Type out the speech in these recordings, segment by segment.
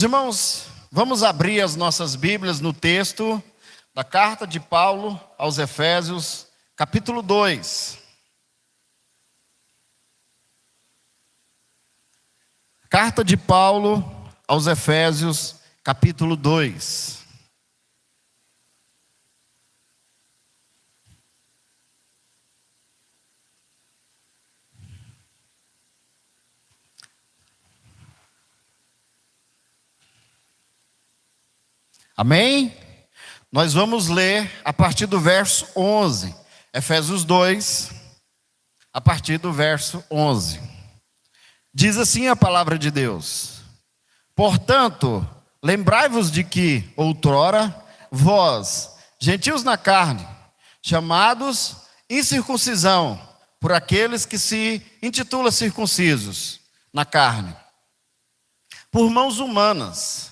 Irmãos, vamos abrir as nossas Bíblias no texto da carta de Paulo aos Efésios, capítulo 2. Carta de Paulo aos Efésios, capítulo 2. Amém? Nós vamos ler a partir do verso 11. Efésios 2, a partir do verso 11. Diz assim a palavra de Deus: Portanto, lembrai-vos de que, outrora, vós, gentios na carne, chamados incircuncisão, por aqueles que se intitulam circuncisos na carne, por mãos humanas.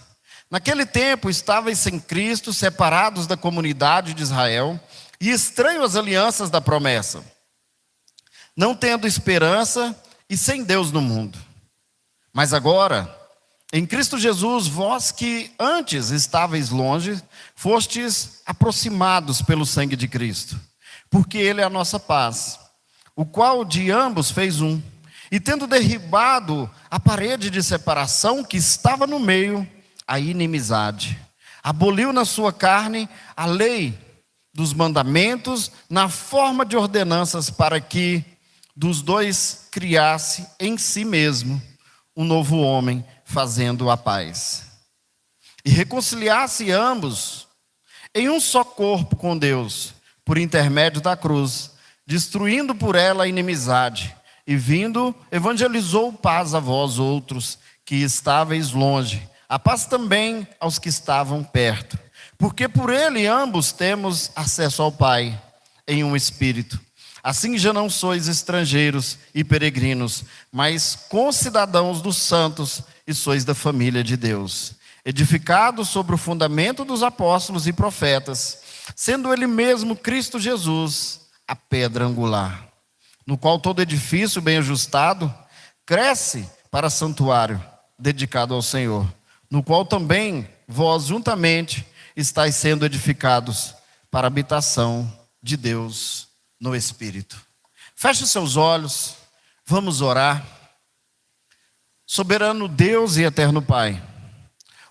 Naquele tempo estáveis sem Cristo, separados da comunidade de Israel e estranhos às alianças da promessa, não tendo esperança e sem Deus no mundo. Mas agora, em Cristo Jesus, vós que antes estáveis longe, fostes aproximados pelo sangue de Cristo, porque Ele é a nossa paz, o qual de ambos fez um, e tendo derribado a parede de separação que estava no meio, a inimizade, aboliu na sua carne a lei dos mandamentos na forma de ordenanças, para que dos dois criasse em si mesmo um novo homem, fazendo a paz, e reconciliasse ambos em um só corpo com Deus, por intermédio da cruz, destruindo por ela a inimizade, e vindo, evangelizou paz a vós outros que estáveis longe, a paz também aos que estavam perto, porque por ele ambos temos acesso ao Pai em um Espírito. Assim já não sois estrangeiros e peregrinos, mas concidadãos dos santos, e sois da família de Deus, edificados sobre o fundamento dos apóstolos e profetas, sendo ele mesmo Cristo Jesus a pedra angular, no qual todo edifício bem ajustado cresce para santuário dedicado ao Senhor, no qual também vós juntamente estáis sendo edificados para a habitação de Deus no Espírito. Feche seus olhos, vamos orar. Soberano Deus e eterno Pai,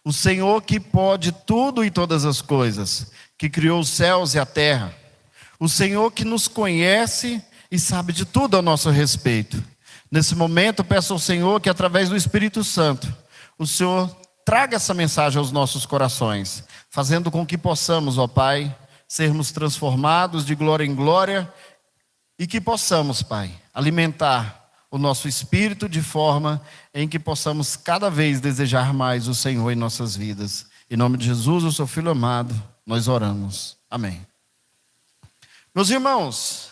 o Senhor que pode tudo e todas as coisas, que criou os céus e a terra, o Senhor que nos conhece e sabe de tudo a nosso respeito. Nesse momento peço ao Senhor que através do Espírito Santo, o Senhor traga essa mensagem aos nossos corações, fazendo com que possamos, ó Pai, sermos transformados de glória em glória, e que possamos, Pai, alimentar o nosso espírito de forma em que possamos cada vez desejar mais o Senhor em nossas vidas. Em nome de Jesus, o seu Filho amado, nós oramos. Amém. Meus irmãos,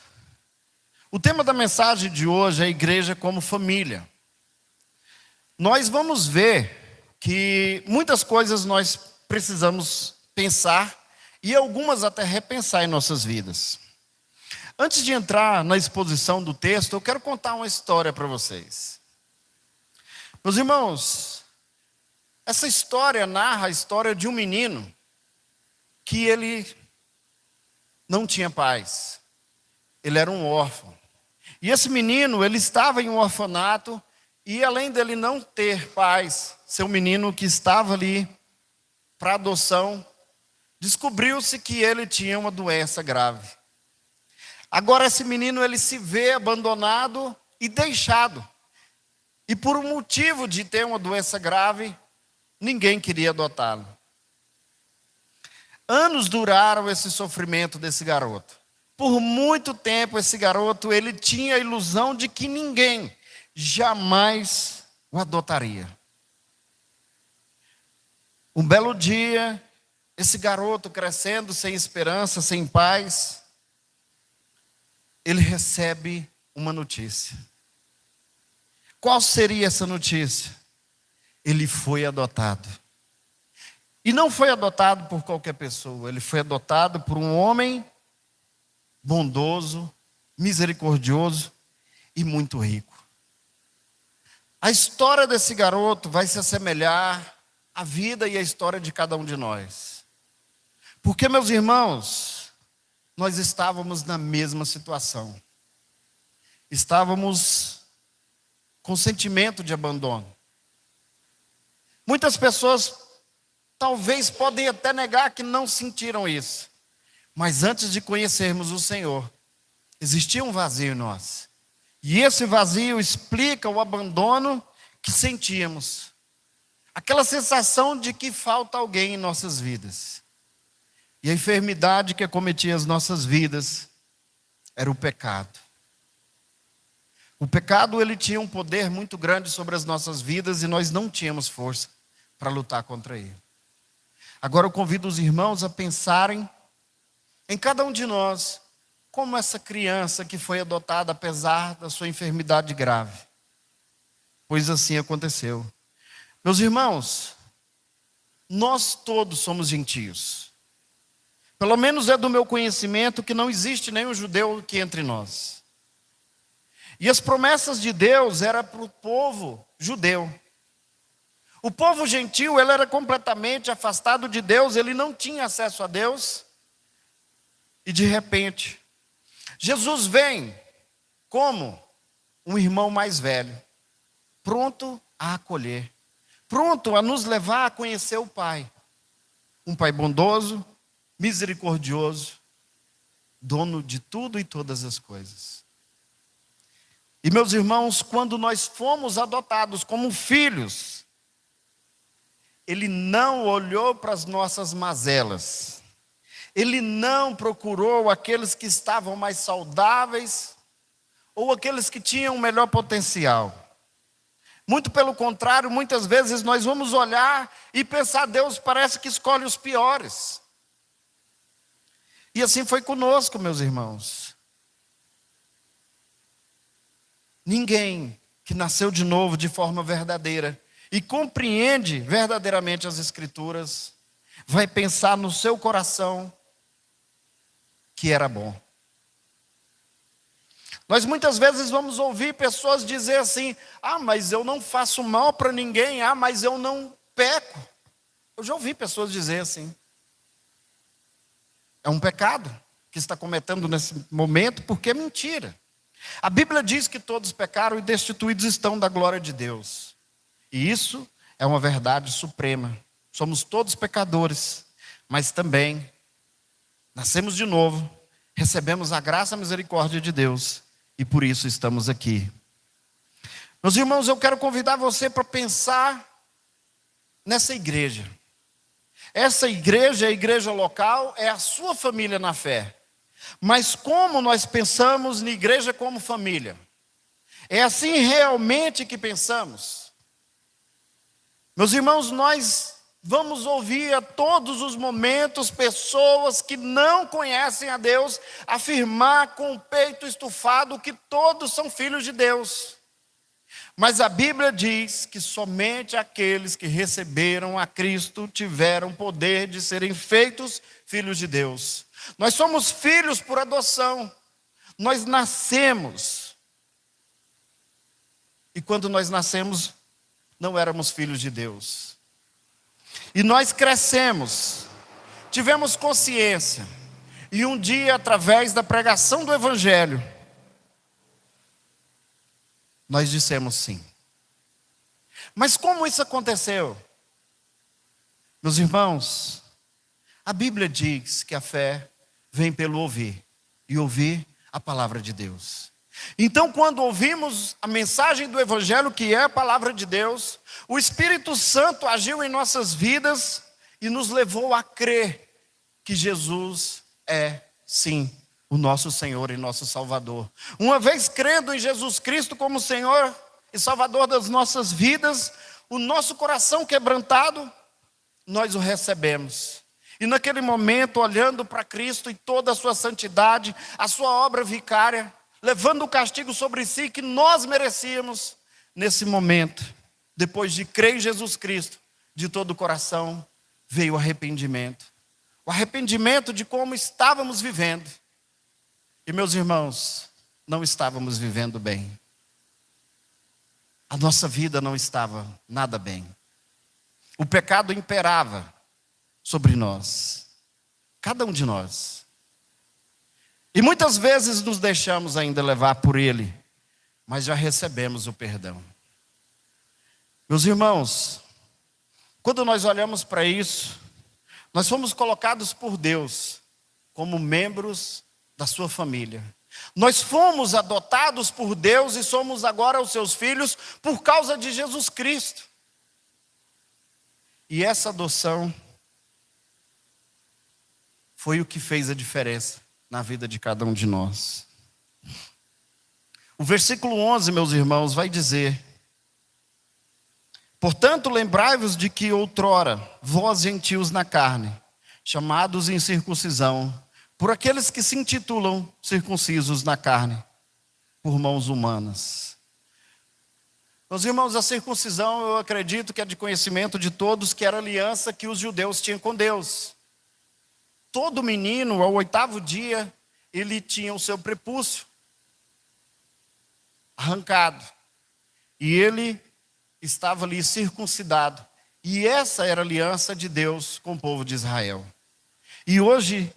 o tema da mensagem de hoje é a igreja como família. Nós vamos ver que muitas coisas nós precisamos pensar e algumas até repensar em nossas vidas. Antes de entrar na exposição do texto, eu quero contar uma história para vocês. Meus irmãos, essa história narra a história de um menino que ele não tinha pais. Ele era um órfão. E esse menino, ele estava em um orfanato, e além dele não ter pais, seu menino que estava ali para adoção, descobriu-se que ele tinha uma doença grave. Agora esse menino, ele se vê abandonado e deixado. E por um motivo de ter uma doença grave, ninguém queria adotá-lo. Anos duraram esse sofrimento desse garoto. Por muito tempo esse garoto, ele tinha a ilusão de que ninguém jamais o adotaria. Um belo dia, esse garoto crescendo sem esperança, sem paz, ele recebe uma notícia. Qual seria essa notícia? Ele foi adotado. E não foi adotado por qualquer pessoa, ele foi adotado por um homem bondoso, misericordioso e muito rico. A história desse garoto vai se assemelhar a vida e a história de cada um de nós. Porque, meus irmãos, nós estávamos na mesma situação. Estávamos com sentimento de abandono. Muitas pessoas talvez podem até negar que não sentiram isso. Mas antes de conhecermos o Senhor, existia um vazio em nós. E esse vazio explica o abandono que sentíamos. Aquela sensação de que falta alguém em nossas vidas. E a enfermidade que acometia as nossas vidas era o pecado. O pecado, ele tinha um poder muito grande sobre as nossas vidas e nós não tínhamos força para lutar contra ele. Agora eu convido os irmãos a pensarem em cada um de nós, como essa criança que foi adotada apesar da sua enfermidade grave. Pois assim aconteceu. Meus irmãos, nós todos somos gentios. Pelo menos é do meu conhecimento que não existe nenhum judeu aqui entre nós. E as promessas de Deus eram para o povo judeu. O povo gentil, ele era completamente afastado de Deus, ele não tinha acesso a Deus. E de repente, Jesus vem como um irmão mais velho, pronto a acolher, pronto a nos levar a conhecer o Pai. Um Pai bondoso, misericordioso, dono de tudo e todas as coisas. E meus irmãos, quando nós fomos adotados como filhos, Ele não olhou para as nossas mazelas. Ele não procurou aqueles que estavam mais saudáveis ou aqueles que tinham um melhor potencial. Muito pelo contrário, muitas vezes nós vamos olhar e pensar, Deus parece que escolhe os piores. E assim foi conosco, meus irmãos. Ninguém que nasceu de novo de forma verdadeira e compreende verdadeiramente as Escrituras vai pensar no seu coração que era bom. Nós muitas vezes vamos ouvir pessoas dizer assim, mas eu não faço mal para ninguém, mas eu não peco. Eu já ouvi pessoas dizer assim. É um pecado que está cometendo nesse momento, porque é mentira. A Bíblia diz que todos pecaram e destituídos estão da glória de Deus. E isso é uma verdade suprema. Somos todos pecadores, mas também nascemos de novo, recebemos a graça e a misericórdia de Deus e por isso estamos aqui. Meus irmãos, eu quero convidar você para pensar nessa igreja. Essa igreja, a igreja local, é a sua família na fé. Mas como nós pensamos na igreja como família? É assim realmente que pensamos? Meus irmãos, nós vamos ouvir a todos os momentos pessoas que não conhecem a Deus afirmar com o peito estufado que todos são filhos de Deus. Mas a Bíblia diz que somente aqueles que receberam a Cristo tiveram poder de serem feitos filhos de Deus. Nós somos filhos por adoção. Nós nascemos. E quando nós nascemos, não éramos filhos de Deus. E nós crescemos. Tivemos consciência. E um dia, através da pregação do Evangelho, nós dissemos sim. Mas como isso aconteceu? Meus irmãos, a Bíblia diz que a fé vem pelo ouvir, e ouvir a palavra de Deus. Então, quando ouvimos a mensagem do Evangelho, que é a palavra de Deus, o Espírito Santo agiu em nossas vidas e nos levou a crer que Jesus é, sim, o nosso Senhor e nosso Salvador. Uma vez crendo em Jesus Cristo como Senhor e Salvador das nossas vidas, o nosso coração quebrantado, nós o recebemos. E naquele momento, olhando para Cristo e toda a sua santidade, a sua obra vicária, levando o castigo sobre si que nós merecíamos, nesse momento, depois de crer em Jesus Cristo, de todo o coração, veio o arrependimento. O arrependimento de como estávamos vivendo. E meus irmãos, não estávamos vivendo bem. A nossa vida não estava nada bem. O pecado imperava sobre nós, cada um de nós. E muitas vezes nos deixamos ainda levar por ele, mas já recebemos o perdão. Meus irmãos, quando nós olhamos para isso, nós fomos colocados por Deus como membros da sua família. Nós fomos adotados por Deus e somos agora os seus filhos por causa de Jesus Cristo. E essa adoção foi o que fez a diferença na vida de cada um de nós. O versículo 11, meus irmãos, vai dizer: portanto, lembrai-vos de que outrora, vós gentios na carne, chamados em circuncisão, por aqueles que se intitulam circuncisos na carne, por mãos humanas. Meus irmãos, a circuncisão, eu acredito que é de conhecimento de todos, que era a aliança que os judeus tinham com Deus. Todo menino, ao 8º dia, ele tinha o seu prepúcio arrancado. E ele estava ali circuncidado. E essa era a aliança de Deus com o povo de Israel. E hoje,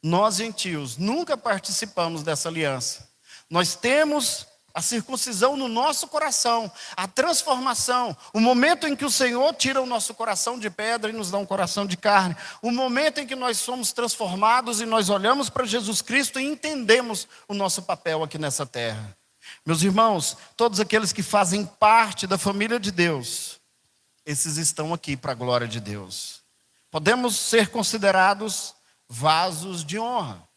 nós gentios nunca participamos dessa aliança. Nós temos a circuncisão no nosso coração, a transformação, o momento em que o Senhor tira o nosso coração de pedra e nos dá um coração de carne, o momento em que nós somos transformados e nós olhamos para Jesus Cristo e entendemos o nosso papel aqui nessa terra. Meus irmãos, todos aqueles que fazem parte da família de Deus, esses estão aqui para a glória de Deus. Podemos ser considerados vasos de honra.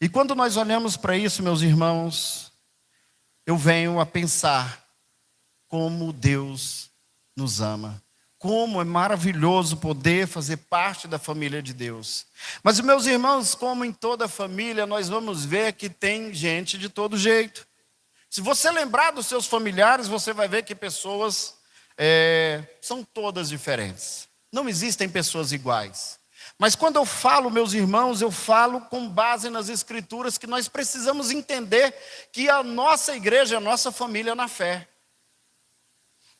E quando nós olhamos para isso, meus irmãos, eu venho a pensar como Deus nos ama. Como é maravilhoso poder fazer parte da família de Deus. Mas, meus irmãos, como em toda família, nós vamos ver que tem gente de todo jeito. Se você lembrar dos seus familiares, você vai ver que pessoas são todas diferentes. Não existem pessoas iguais. Mas quando eu falo, meus irmãos, eu falo com base nas Escrituras, que nós precisamos entender que a nossa igreja é a nossa família na fé.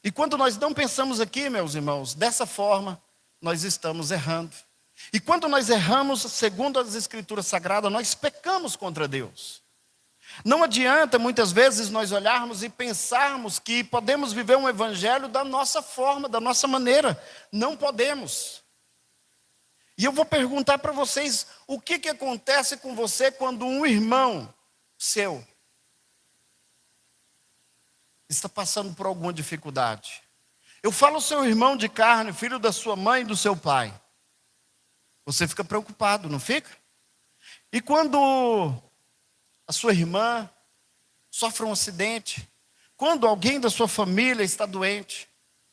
E quando nós não pensamos aqui, meus irmãos, dessa forma, nós estamos errando. E quando nós erramos, segundo as Escrituras Sagradas, nós pecamos contra Deus. Não adianta muitas vezes nós olharmos e pensarmos que podemos viver um evangelho da nossa forma, da nossa maneira. Não podemos. E eu vou perguntar para vocês, o que acontece com você quando um irmão seu está passando por alguma dificuldade? Eu falo seu irmão de carne, filho da sua mãe e do seu pai. Você fica preocupado, não fica? E quando a sua irmã sofre um acidente, quando alguém da sua família está doente,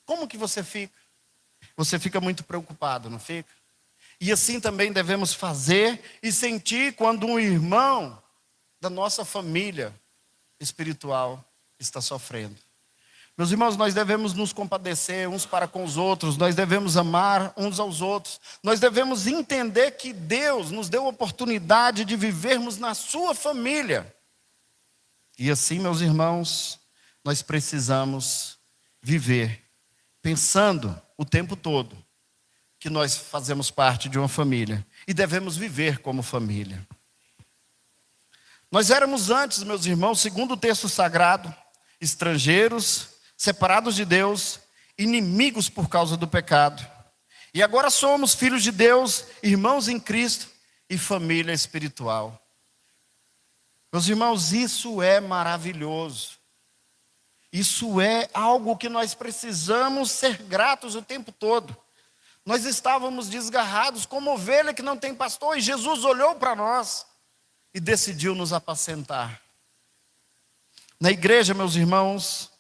como que você fica? Você fica muito preocupado, não fica? E assim também devemos fazer e sentir quando um irmão da nossa família espiritual está sofrendo. Meus irmãos, nós devemos nos compadecer uns para com os outros, nós devemos amar uns aos outros, nós devemos entender que Deus nos deu a oportunidade de vivermos na sua família. E assim, meus irmãos, nós precisamos viver pensando o tempo todo que nós fazemos parte de uma família e devemos viver como família. Nós éramos antes, meus irmãos, segundo o texto sagrado, estrangeiros, separados de Deus, inimigos por causa do pecado. E agora somos filhos de Deus, irmãos em Cristo e família espiritual. Meus irmãos, isso é maravilhoso. Isso é algo que nós precisamos ser gratos o tempo todo. Nós estávamos desgarrados como ovelha que não tem pastor, e Jesus olhou para nós e decidiu nos apacentar. Na igreja, meus irmãos,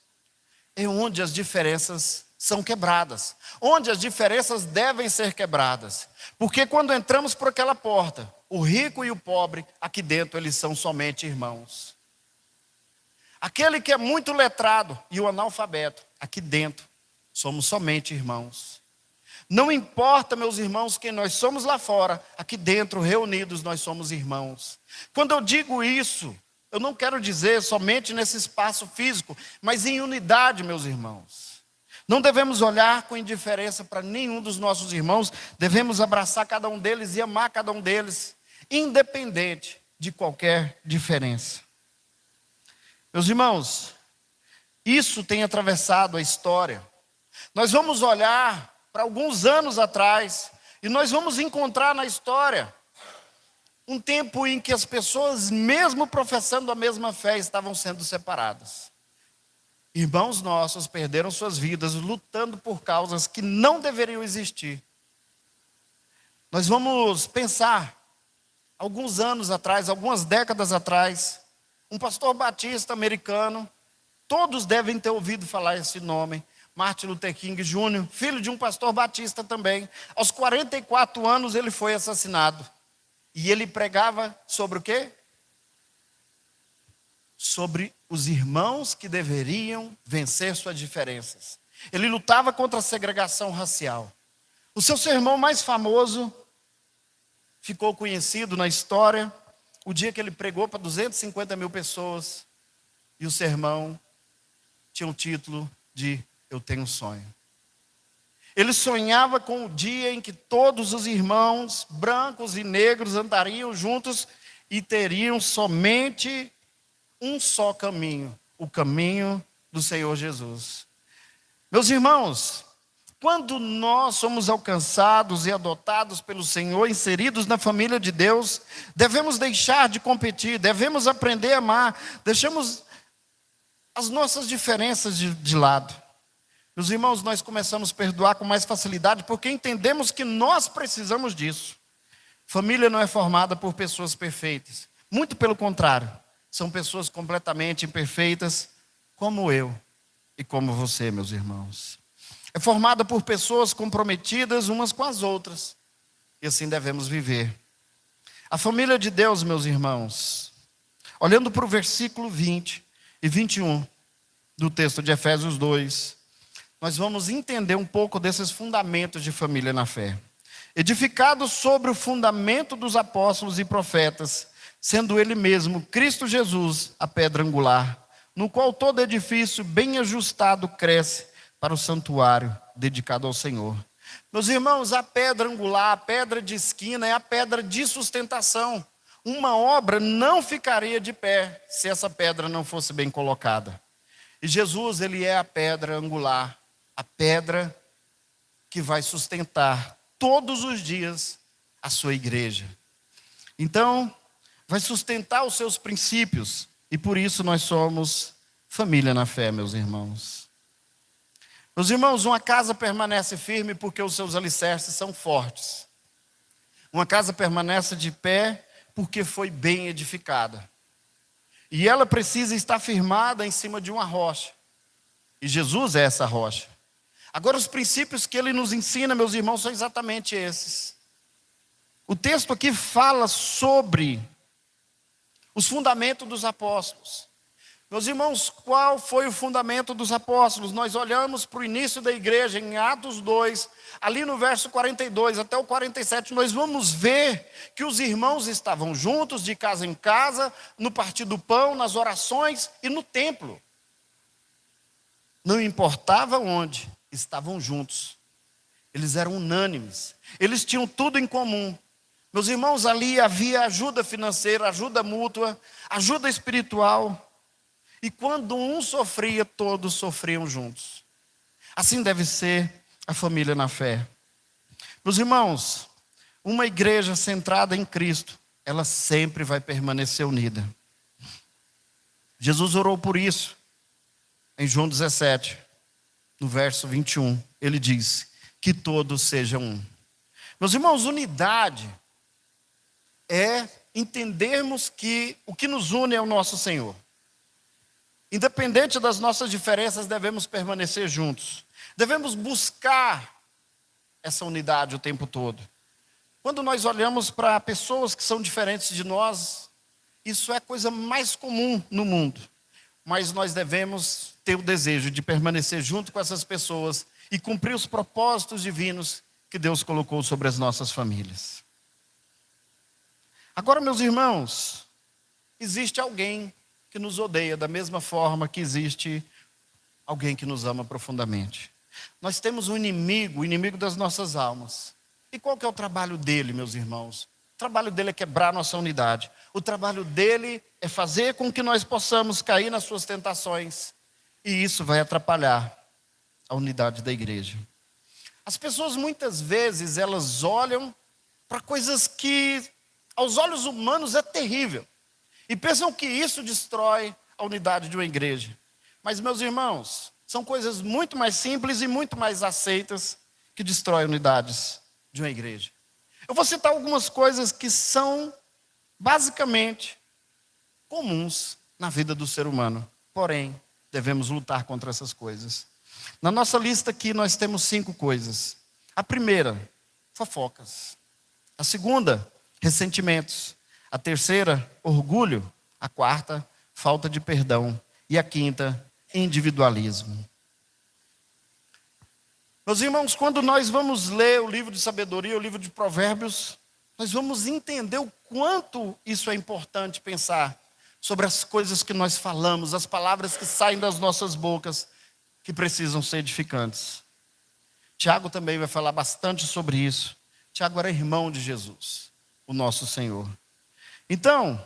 é onde as diferenças são quebradas, onde as diferenças devem ser quebradas. Porque quando entramos por aquela porta, o rico e o pobre, aqui dentro eles são somente irmãos. Aquele que é muito letrado e o analfabeto, aqui dentro somos somente irmãos. Não importa, meus irmãos, quem nós somos lá fora, aqui dentro, reunidos, nós somos irmãos. Quando eu digo isso, eu não quero dizer somente nesse espaço físico, mas em unidade, meus irmãos. Não devemos olhar com indiferença para nenhum dos nossos irmãos, devemos abraçar cada um deles e amar cada um deles, independente de qualquer diferença. Meus irmãos, isso tem atravessado a história. Nós vamos olhar para alguns anos atrás e nós vamos encontrar na história um tempo em que as pessoas, mesmo professando a mesma fé, estavam sendo separadas. Irmãos nossos perderam suas vidas lutando por causas que não deveriam existir. Nós vamos pensar, alguns anos atrás, algumas décadas atrás, um pastor batista americano, todos devem ter ouvido falar esse nome, Martin Luther King Jr., filho de um pastor batista também. Aos 44 anos ele foi assassinado. E ele pregava sobre o quê? Sobre os irmãos que deveriam vencer suas diferenças. Ele lutava contra a segregação racial. O seu sermão mais famoso ficou conhecido na história o dia que ele pregou para 250 mil pessoas. E o sermão tinha o título de Eu Tenho um Sonho. Ele sonhava com o dia em que todos os irmãos, brancos e negros, andariam juntos e teriam somente um só caminho, o caminho do Senhor Jesus. Meus irmãos, quando nós somos alcançados e adotados pelo Senhor, inseridos na família de Deus, devemos deixar de competir, devemos aprender a amar, deixamos as nossas diferenças de lado. Meus irmãos, nós começamos a perdoar com mais facilidade porque entendemos que nós precisamos disso. Família não é formada por pessoas perfeitas. Muito pelo contrário, são pessoas completamente imperfeitas, como eu e como você, meus irmãos. É formada por pessoas comprometidas umas com as outras. E assim devemos viver. A família de Deus, meus irmãos, olhando para o versículo 20 e 21 do texto de Efésios 2, nós vamos entender um pouco desses fundamentos de família na fé. Edificados sobre o fundamento dos apóstolos e profetas, sendo ele mesmo, Cristo Jesus, a pedra angular, no qual todo edifício bem ajustado cresce para o santuário dedicado ao Senhor. Meus irmãos, a pedra angular, a pedra de esquina, é a pedra de sustentação. Uma obra não ficaria de pé se essa pedra não fosse bem colocada. E Jesus, ele é a pedra angular, a pedra que vai sustentar todos os dias a sua igreja. Então, vai sustentar os seus princípios. E por isso nós somos família na fé, meus irmãos. Meus irmãos, uma casa permanece firme porque os seus alicerces são fortes. Uma casa permanece de pé porque foi bem edificada. E ela precisa estar firmada em cima de uma rocha. E Jesus é essa rocha. Agora, os princípios que ele nos ensina, meus irmãos, são exatamente esses. O texto aqui fala sobre os fundamentos dos apóstolos. Meus irmãos, qual foi o fundamento dos apóstolos? Nós olhamos para o início da igreja, em Atos 2, ali no verso 42 até o 47, nós vamos ver que os irmãos estavam juntos, de casa em casa, no partir do pão, nas orações e no templo. Não importava onde, estavam juntos. Eles eram unânimes. Eles tinham tudo em comum. Meus irmãos, ali havia ajuda financeira, ajuda mútua, ajuda espiritual. E quando um sofria, todos sofriam juntos. Assim deve ser a família na fé. Meus irmãos, uma igreja centrada em Cristo, ela sempre vai permanecer unida. Jesus orou por isso. Em João 17, no verso 21, ele diz que todos sejam um. Meus irmãos, unidade é entendermos que o que nos une é o nosso Senhor. Independente das nossas diferenças, devemos permanecer juntos. Devemos buscar essa unidade o tempo todo. Quando nós olhamos para pessoas que são diferentes de nós, isso é a coisa mais comum no mundo. Mas nós devemos ter o desejo de permanecer junto com essas pessoas e cumprir os propósitos divinos que Deus colocou sobre as nossas famílias. Agora, meus irmãos, existe alguém que nos odeia da mesma forma que existe alguém que nos ama profundamente. Nós temos um inimigo, o inimigo das nossas almas. E qual que é o trabalho dele, meus irmãos? O trabalho dele é quebrar a nossa unidade. O trabalho dele é fazer com que nós possamos cair nas suas tentações. E isso vai atrapalhar a unidade da igreja. As pessoas muitas vezes, elas olham para coisas que aos olhos humanos é terrível. E pensam que isso destrói a unidade de uma igreja. Mas, meus irmãos, são coisas muito mais simples e muito mais aceitas que destroem unidades de uma igreja. Eu vou citar algumas coisas que são basicamente comuns na vida do ser humano. Porém, devemos lutar contra essas coisas. Na nossa lista aqui nós temos 5 coisas. A primeira, fofocas. A segunda, ressentimentos. A terceira, orgulho. A quarta, falta de perdão. E a quinta, individualismo. Meus irmãos, quando nós vamos ler o livro de sabedoria, o livro de provérbios, nós vamos entender o quanto isso é importante pensar sobre as coisas que nós falamos, as palavras que saem das nossas bocas, que precisam ser edificantes. Tiago também vai falar bastante sobre isso. Tiago era irmão de Jesus, o nosso Senhor. Então,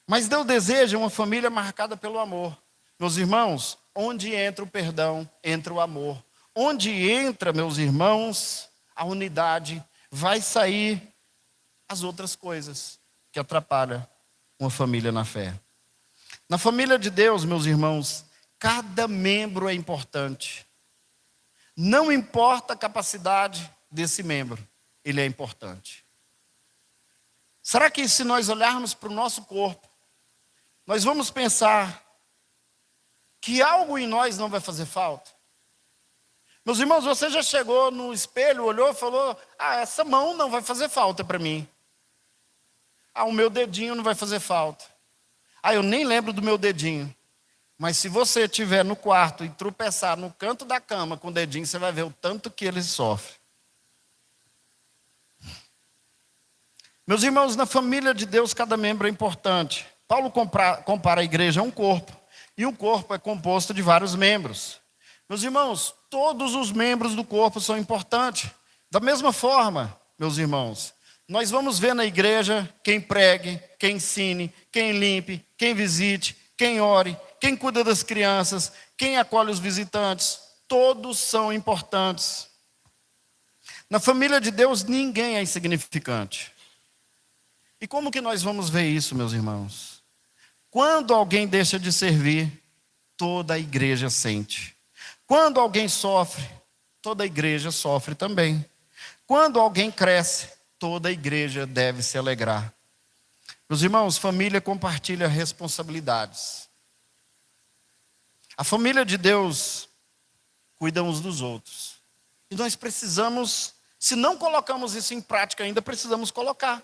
mas Deus deseja uma família marcada pelo amor. Meus irmãos, onde entra o perdão, entra o amor. Onde entra, meus irmãos, a unidade, vai sair as outras coisas que atrapalham uma família na fé. Na família de Deus, meus irmãos, cada membro é importante. Não importa a capacidade desse membro, ele é importante. Será que se nós olharmos para o nosso corpo, nós vamos pensar que algo em nós não vai fazer falta? Meus irmãos, você já chegou no espelho, olhou e falou: essa mão não vai fazer falta para mim. O meu dedinho não vai fazer falta. Eu nem lembro do meu dedinho. Mas se você estiver no quarto e tropeçar no canto da cama com o dedinho, você vai ver o tanto que ele sofre. Meus irmãos, na família de Deus, cada membro é importante. Paulo compara a igreja a um corpo. E um corpo é composto de vários membros. Meus irmãos, todos os membros do corpo são importantes. Da mesma forma, meus irmãos, nós vamos ver na igreja quem pregue, quem ensine, quem limpe, quem visite, quem ore, quem cuida das crianças, quem acolhe os visitantes. Todos são importantes. Na família de Deus, ninguém é insignificante. E como que nós vamos ver isso, meus irmãos? Quando alguém deixa de servir, toda a igreja sente. Quando alguém sofre, toda a igreja sofre também. Quando alguém cresce, toda a igreja deve se alegrar. Meus irmãos, família compartilha responsabilidades. A família de Deus cuida uns dos outros. E nós precisamos, se não colocamos isso em prática ainda, precisamos colocar.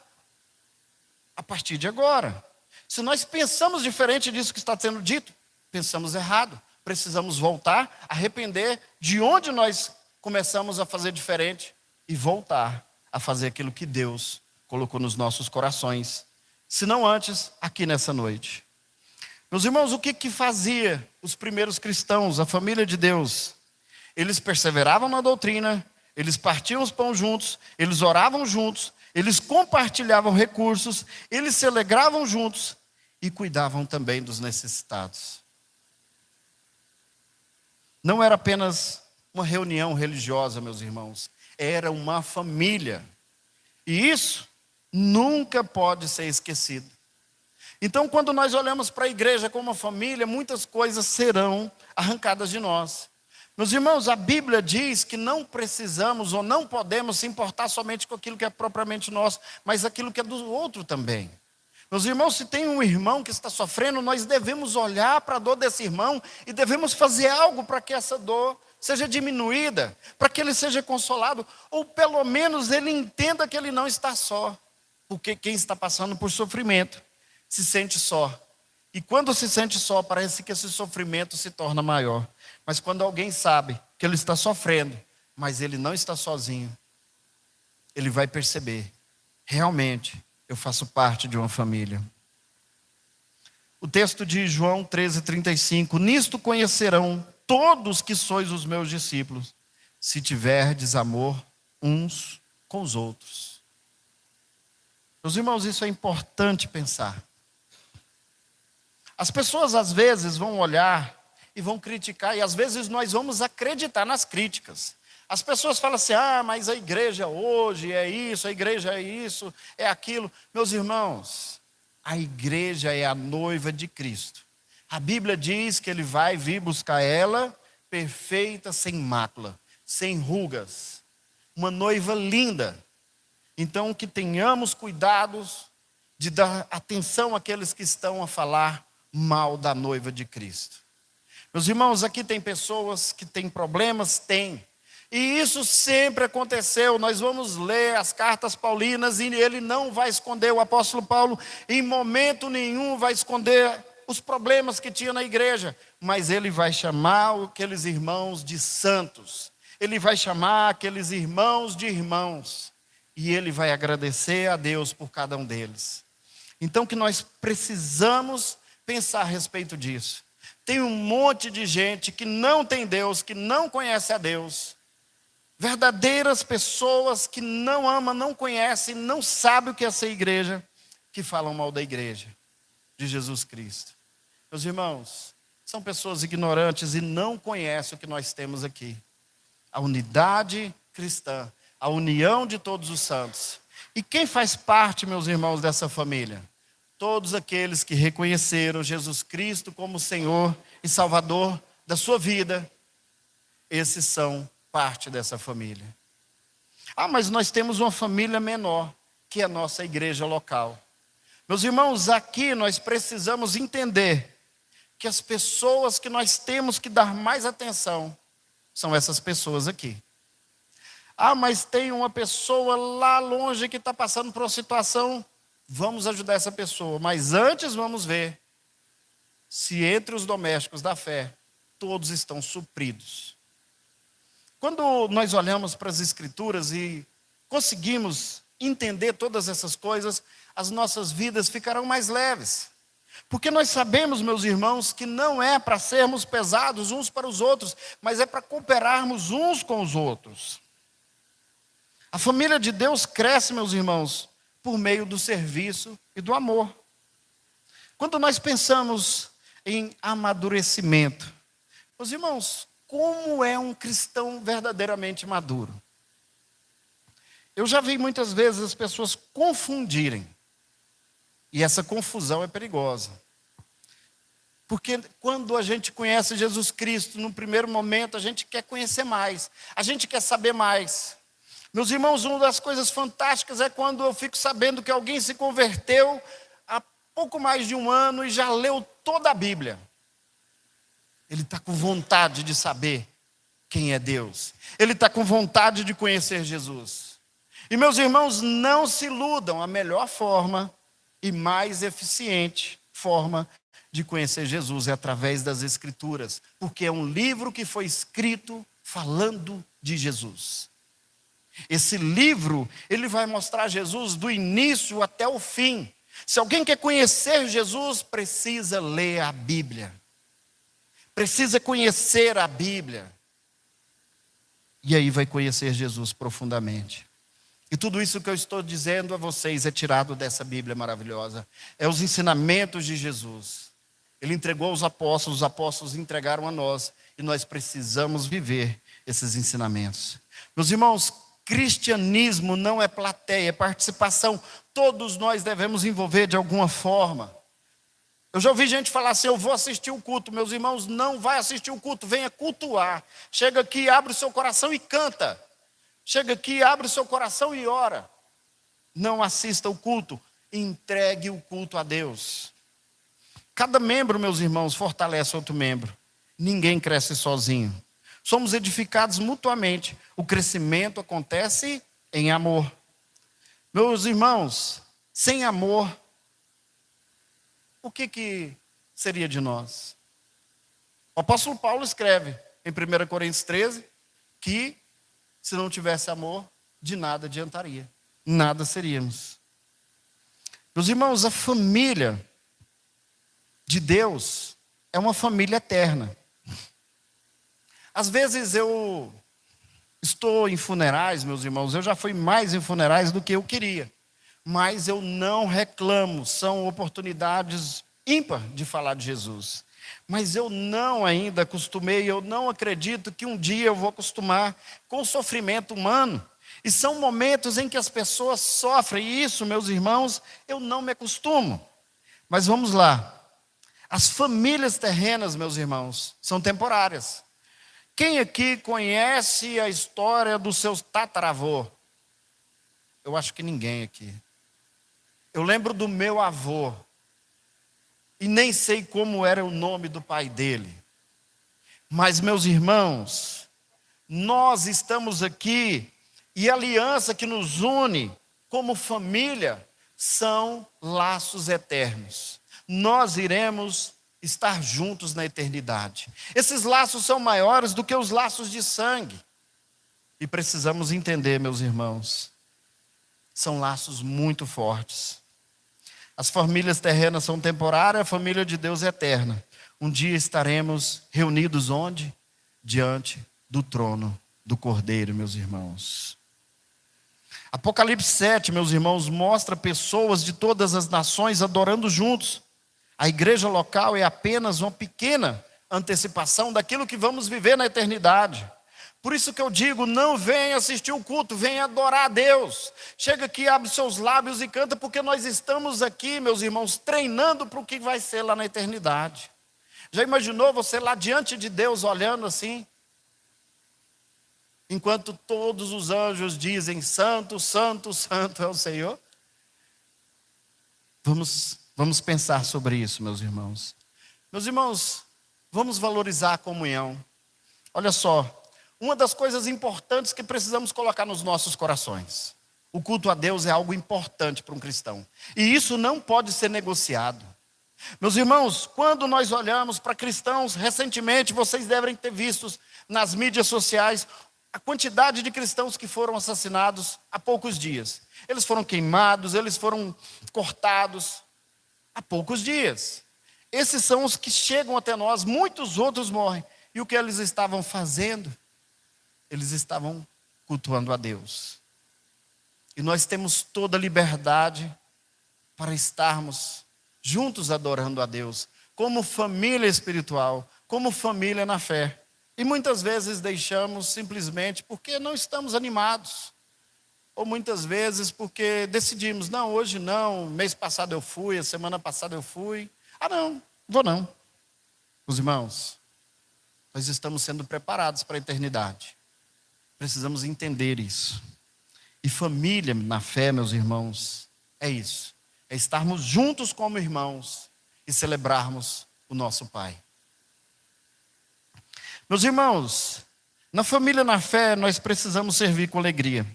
A partir de agora. Se nós pensamos diferente disso que está sendo dito, pensamos errado. Precisamos voltar, arrepender de onde nós começamos a fazer diferente e voltar a fazer aquilo que Deus colocou nos nossos corações. Se não antes, aqui nessa noite. Meus irmãos, o que fazia os primeiros cristãos, a família de Deus? Eles perseveravam na doutrina, eles partiam os pães juntos, eles oravam juntos, eles compartilhavam recursos, eles se alegravam juntos e cuidavam também dos necessitados. Não era apenas uma reunião religiosa, meus irmãos. Era uma família. E isso nunca pode ser esquecido. Então, quando nós olhamos para a igreja como uma família, muitas coisas serão arrancadas de nós. Meus irmãos, a Bíblia diz que não precisamos ou não podemos se importar somente com aquilo que é propriamente nosso, mas aquilo que é do outro também. Meus irmãos, se tem um irmão que está sofrendo, nós devemos olhar para a dor desse irmão e devemos fazer algo para que essa dor seja diminuída, para que ele seja consolado, ou pelo menos ele entenda que ele não está só. Porque quem está passando por sofrimento se sente só. E quando se sente só, parece que esse sofrimento se torna maior. Mas quando alguém sabe que ele está sofrendo, mas ele não está sozinho, ele vai perceber, realmente, eu faço parte de uma família. O texto de João 13:35, nisto conhecerão todos que sois os meus discípulos, se tiverdes amor uns com os outros. Meus irmãos, isso é importante pensar. As pessoas às vezes vão olhar e vão criticar, e às vezes nós vamos acreditar nas críticas. As pessoas falam assim, mas a igreja hoje é isso, a igreja é isso, é aquilo. Meus irmãos, a igreja é a noiva de Cristo. A Bíblia diz que Ele vai vir buscar ela perfeita, sem mácula, sem rugas. Uma noiva linda. Então, que tenhamos cuidados de dar atenção àqueles que estão a falar mal da noiva de Cristo. Meus irmãos, aqui tem pessoas que têm problemas? Tem. E isso sempre aconteceu. Nós vamos ler as cartas paulinas e ele não vai esconder, o apóstolo Paulo, em momento nenhum vai esconder os problemas que tinha na igreja. Mas ele vai chamar aqueles irmãos de santos. Ele vai chamar aqueles irmãos de irmãos. E ele vai agradecer a Deus por cada um deles. Então que nós precisamos pensar a respeito disso. Tem um monte de gente que não tem Deus, que não conhece a Deus. Verdadeiras pessoas que não amam, não conhecem, não sabem o que é ser igreja, que falam mal da igreja de Jesus Cristo. Meus irmãos, são pessoas ignorantes e não conhecem o que nós temos aqui. A unidade cristã, a união de todos os santos. E quem faz parte, meus irmãos, dessa família? Todos aqueles que reconheceram Jesus Cristo como Senhor e Salvador da sua vida, esses são parte dessa família. Mas nós temos uma família menor, que é a nossa igreja local. Meus irmãos, aqui nós precisamos entender que as pessoas que nós temos que dar mais atenção são essas pessoas aqui. Mas tem uma pessoa lá longe que está passando por uma situação, vamos ajudar essa pessoa. Mas antes vamos ver se entre os domésticos da fé, todos estão supridos. Quando nós olhamos para as Escrituras e conseguimos entender todas essas coisas, as nossas vidas ficarão mais leves. Porque nós sabemos, meus irmãos, que não é para sermos pesados uns para os outros, mas é para cooperarmos uns com os outros. A família de Deus cresce, meus irmãos, por meio do serviço e do amor. Quando nós pensamos em amadurecimento, meus irmãos, como é um cristão verdadeiramente maduro? Eu já vi muitas vezes as pessoas confundirem. E essa confusão é perigosa. Porque quando a gente conhece Jesus Cristo, no primeiro momento, a gente quer conhecer mais. A gente quer saber mais. Meus irmãos, uma das coisas fantásticas é quando eu fico sabendo que alguém se converteu há pouco mais de um ano e já leu toda a Bíblia. Ele está com vontade de saber quem é Deus. Ele está com vontade de conhecer Jesus. E meus irmãos, não se iludam, a melhor forma e mais eficiente forma de conhecer Jesus é através das Escrituras. Porque é um livro que foi escrito falando de Jesus. Esse livro, ele vai mostrar Jesus do início até o fim. Se alguém quer conhecer Jesus, precisa ler a Bíblia. Precisa conhecer a Bíblia. E aí vai conhecer Jesus profundamente. E tudo isso que eu estou dizendo a vocês é tirado dessa Bíblia maravilhosa. É os ensinamentos de Jesus. Ele entregou aos apóstolos, os apóstolos entregaram a nós. E nós precisamos viver esses ensinamentos. Meus irmãos, cristianismo não é plateia, é participação. Todos nós devemos envolver de alguma forma. Eu já ouvi gente falar assim, eu vou assistir o culto. Meus irmãos, não vai assistir o culto, venha cultuar. Chega aqui, abre o seu coração e canta. Chega aqui, abre o seu coração e ora. Não assista o culto, entregue o culto a Deus. Cada membro, meus irmãos, fortalece outro membro. Ninguém cresce sozinho. Somos edificados mutuamente. O crescimento acontece em amor. Meus irmãos, sem amor, o que seria de nós? O apóstolo Paulo escreve em 1 Coríntios 13 que se não tivesse amor, de nada adiantaria. Nada seríamos. Meus irmãos, a família de Deus é uma família eterna. Às vezes eu Estou em funerais, meus irmãos, eu já fui mais em funerais do que eu queria. Mas eu não reclamo, são oportunidades ímpar de falar de Jesus. Mas eu não ainda acostumei, eu não acredito que um dia eu vou acostumar com o sofrimento humano. E são momentos em que as pessoas sofrem, e isso, meus irmãos, eu não me acostumo. Mas vamos lá. As famílias terrenas, meus irmãos, são temporárias. Quem aqui conhece a história dos seus tataravô? Eu acho que ninguém aqui. Eu lembro do meu avô, e nem sei como era o nome do pai dele. Mas, meus irmãos, nós estamos aqui, e a aliança que nos une como família são laços eternos. Nós iremos estar juntos na eternidade. Esses laços são maiores do que os laços de sangue. E precisamos entender, meus irmãos, são laços muito fortes. As famílias terrenas são temporárias, a família de Deus é eterna. Um dia estaremos reunidos onde? Diante do trono do Cordeiro, meus irmãos. Apocalipse 7, meus irmãos, mostra pessoas de todas as nações adorando juntos. A igreja local é apenas uma pequena antecipação daquilo que vamos viver na eternidade. Por isso que eu digo, não venha assistir o culto, venha adorar a Deus. Chega aqui, abre seus lábios e canta, porque nós estamos aqui, meus irmãos, treinando para o que vai ser lá na eternidade. Já imaginou você lá diante de Deus olhando assim? Enquanto todos os anjos dizem, santo, santo, santo é o Senhor. Vamos pensar sobre isso, meus irmãos. Meus irmãos, vamos valorizar a comunhão. Olha só. Uma das coisas importantes que precisamos colocar nos nossos corações. O culto a Deus é algo importante para um cristão. E isso não pode ser negociado. Meus irmãos, quando nós olhamos para cristãos, recentemente vocês devem ter visto nas mídias sociais a quantidade de cristãos que foram assassinados há poucos dias. Eles foram queimados, eles foram cortados há poucos dias. Esses são os que chegam até nós, muitos outros morrem. E o que eles estavam fazendo? Eles estavam cultuando a Deus. E nós temos toda a liberdade para estarmos juntos adorando a Deus, como família espiritual, como família na fé. E muitas vezes deixamos simplesmente porque não estamos animados. Ou muitas vezes porque decidimos, não, hoje não, mês passado eu fui, a semana passada eu fui. Não, vou não. Os irmãos, nós estamos sendo preparados para a eternidade. Precisamos entender isso. E família na fé, meus irmãos, é isso. É estarmos juntos como irmãos e celebrarmos o nosso Pai. Meus irmãos, na família na fé, nós precisamos servir com alegria.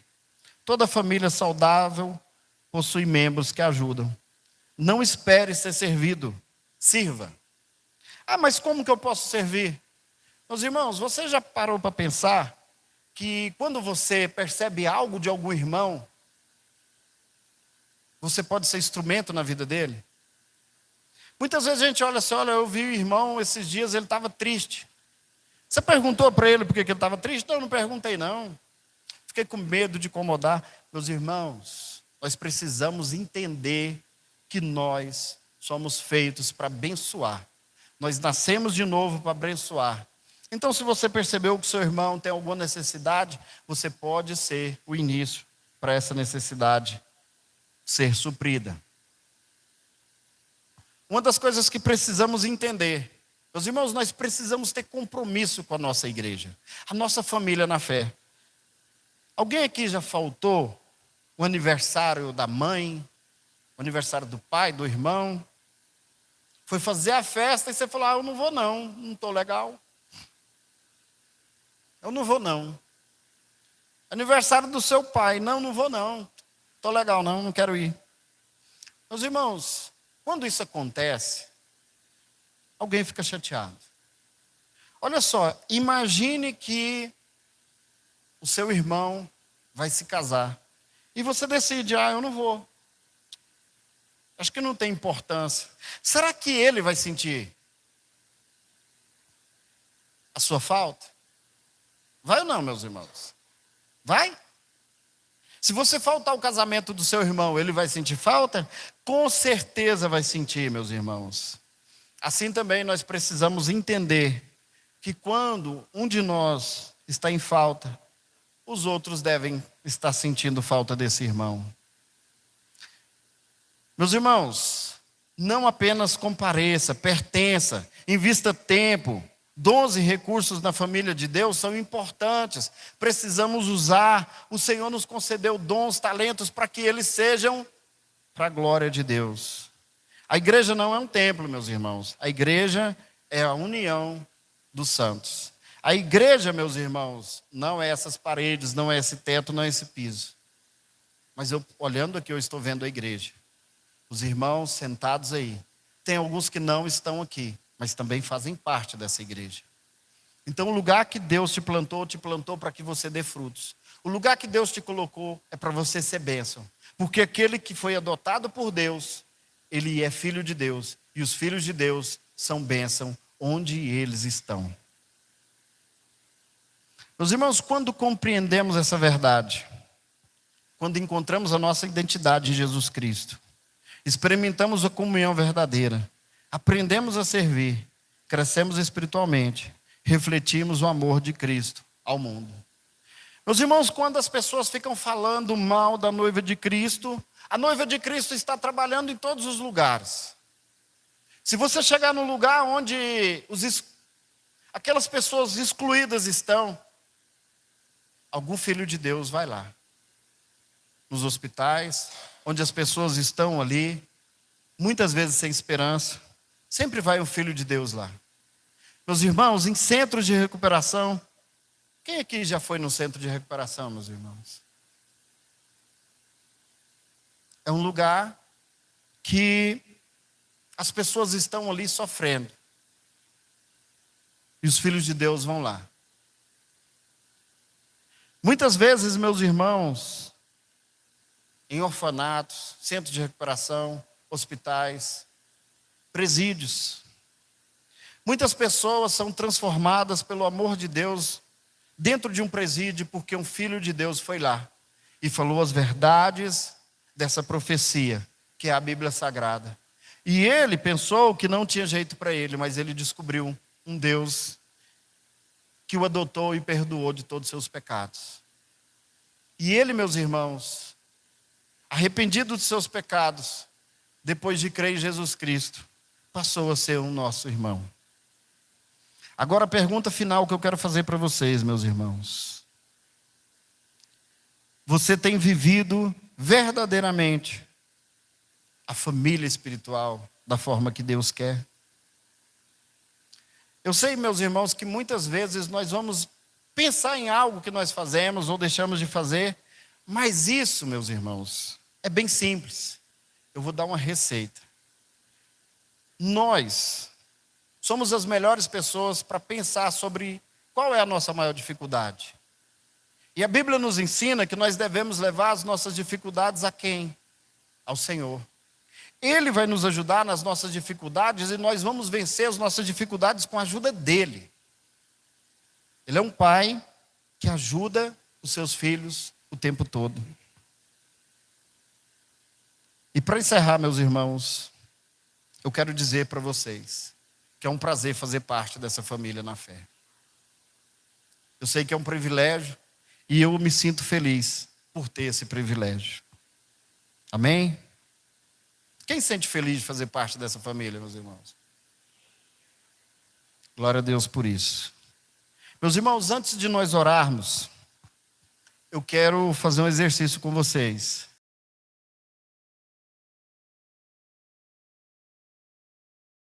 Toda família saudável possui membros que ajudam. Não espere ser servido, sirva. Mas como que eu posso servir? Meus irmãos, você já parou para pensar que quando você percebe algo de algum irmão, você pode ser instrumento na vida dele? Muitas vezes a gente olha assim, eu vi o irmão esses dias, ele estava triste. Você perguntou para ele por que ele estava triste? Não perguntei não. Fiquei com medo de incomodar. Meus irmãos, nós precisamos entender que nós somos feitos para abençoar. Nós nascemos de novo para abençoar. Então, se você percebeu que seu irmão tem alguma necessidade, você pode ser o início para essa necessidade ser suprida. Uma das coisas que precisamos entender, meus irmãos, nós precisamos ter compromisso com a nossa igreja, a nossa família na fé. Alguém aqui já faltou o aniversário da mãe, o aniversário do pai, do irmão? Foi fazer a festa e você falou, eu não vou não estou legal. Eu não vou não. Aniversário do seu pai, não vou não. Estou legal não quero ir. Meus irmãos, quando isso acontece, alguém fica chateado. Olha só, imagine que o seu irmão vai se casar. E você decide, eu não vou. Acho que não tem importância. Será que ele vai sentir a sua falta? Vai ou não, meus irmãos? Vai? Se você faltar ao casamento do seu irmão, ele vai sentir falta? Com certeza vai sentir, meus irmãos. Assim também nós precisamos entender que quando um de nós está em falta, os outros devem estar sentindo falta desse irmão. Meus irmãos, não apenas compareça, pertença, invista tempo. Dons e recursos na família de Deus são importantes. Precisamos usar. O Senhor nos concedeu dons, talentos para que eles sejam para a glória de Deus. A igreja não é um templo, meus irmãos. A igreja é a união dos santos. A igreja, meus irmãos, não é essas paredes, não é esse teto, não é esse piso. Mas eu, olhando aqui, eu estou vendo a igreja. Os irmãos sentados aí. Tem alguns que não estão aqui, mas também fazem parte dessa igreja. Então o lugar que Deus te plantou para que você dê frutos. O lugar que Deus te colocou é para você ser bênção. Porque aquele que foi adotado por Deus, ele é filho de Deus. E os filhos de Deus são bênção onde eles estão. Meus irmãos, quando compreendemos essa verdade, quando encontramos a nossa identidade em Jesus Cristo, experimentamos a comunhão verdadeira, aprendemos a servir, crescemos espiritualmente, refletimos o amor de Cristo ao mundo. Meus irmãos, quando as pessoas ficam falando mal da noiva de Cristo, a noiva de Cristo está trabalhando em todos os lugares. Se você chegar num lugar onde aquelas pessoas excluídas estão, algum filho de Deus vai lá. Nos hospitais, onde as pessoas estão ali, muitas vezes sem esperança, sempre vai um filho de Deus lá. Meus irmãos, em centros de recuperação, quem aqui já foi no centro de recuperação, meus irmãos? É um lugar que as pessoas estão ali sofrendo. E os filhos de Deus vão lá. Muitas vezes, meus irmãos, em orfanatos, centros de recuperação, hospitais, presídios, muitas pessoas são transformadas pelo amor de Deus dentro de um presídio, porque um filho de Deus foi lá e falou as verdades dessa profecia, que é a Bíblia Sagrada. E ele pensou que não tinha jeito para ele, mas ele descobriu um Deus que o adotou e perdoou de todos os seus pecados. E ele, meus irmãos, arrependido dos seus pecados, depois de crer em Jesus Cristo, passou a ser um nosso irmão. Agora a pergunta final que eu quero fazer para vocês, meus irmãos. Você tem vivido verdadeiramente a família espiritual da forma que Deus quer? Eu sei, meus irmãos, que muitas vezes nós vamos pensar em algo que nós fazemos ou deixamos de fazer, mas isso, meus irmãos, é bem simples. Eu vou dar uma receita. Nós somos as melhores pessoas para pensar sobre qual é a nossa maior dificuldade. E a Bíblia nos ensina que nós devemos levar as nossas dificuldades a quem? Ao Senhor. Ele vai nos ajudar nas nossas dificuldades e nós vamos vencer as nossas dificuldades com a ajuda dele. Ele é um pai que ajuda os seus filhos o tempo todo. E para encerrar, meus irmãos, eu quero dizer para vocês que é um prazer fazer parte dessa família na fé. Eu sei que é um privilégio e eu me sinto feliz por ter esse privilégio. Amém? Quem se sente feliz de fazer parte dessa família, meus irmãos? Glória a Deus por isso. Meus irmãos, antes de nós orarmos, eu quero fazer um exercício com vocês.